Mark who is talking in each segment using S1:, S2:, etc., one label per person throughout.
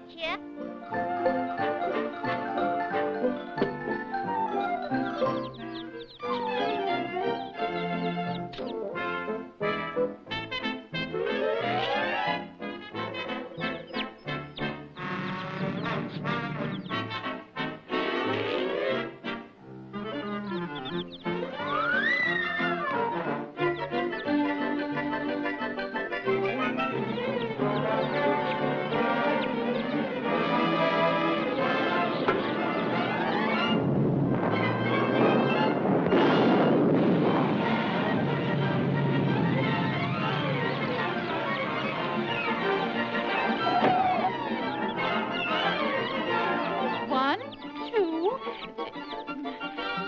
S1: betcha.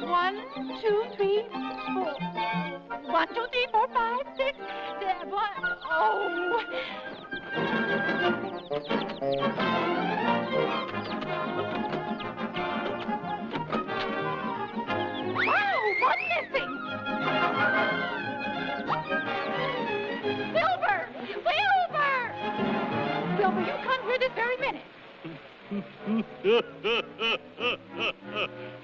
S1: One, two, three, four, five, six, seven. Oh. Wow, one missing. Wilbur! Wilbur! Wilbur, you come here this very minute.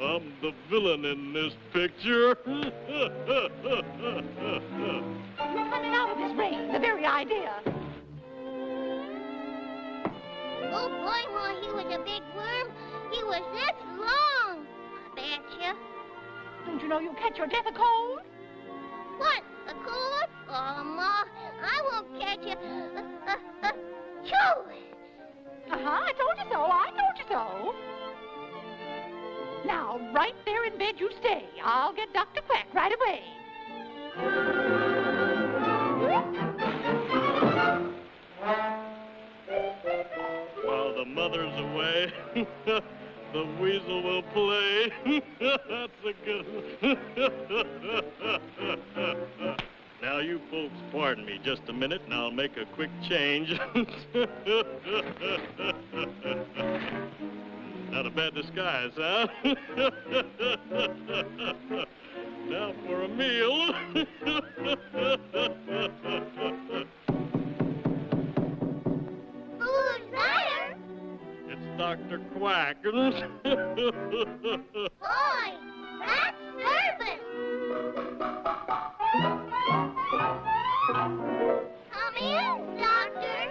S2: I'm the villain in this picture.
S1: You're coming out of this rain, the very idea.
S3: Oh, boy, well, he was a big worm. He was this long. Betcha.
S1: Don't you know you'll catch your death a cold?
S3: What, a cold? Oh, Ma, I won't catch you. Choo!
S1: I told you so. I told you so. Now, right there in bed you stay. I'll get Dr. Quack right away.
S2: While the mother's away, the weasel will play. That's a good one. Now, you folks pardon me just a minute, and I'll make a quick change. Not a bad disguise, huh? Now for a meal.
S3: Who's there?
S2: It's Dr. Quack.
S3: Boy, that's nervous. Come in, Doctor.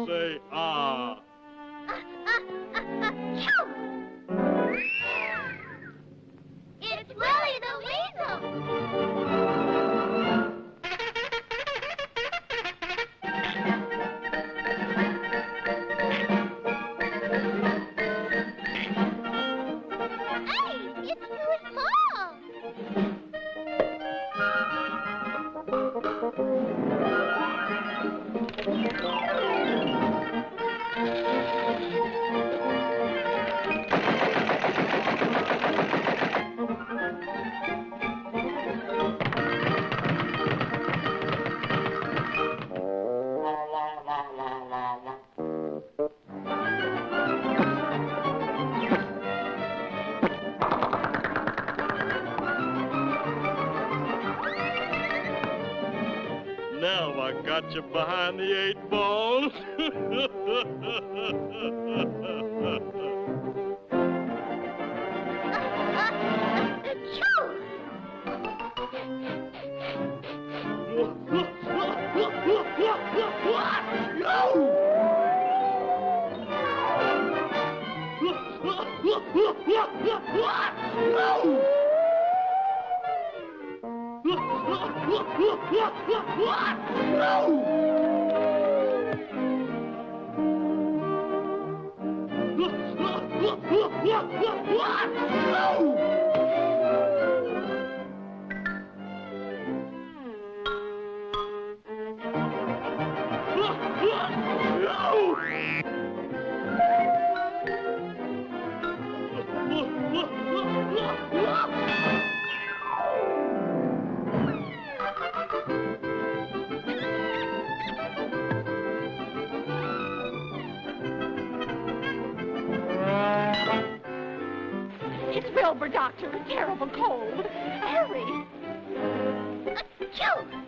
S2: Say, ah.
S3: Choo! It's Willie the Weasel. Hey, it's too small.
S2: Now I got you behind the 8 ball.
S1: It's Wilbur, Doctor. A terrible cold. Hurry.
S3: Achoo! Phew!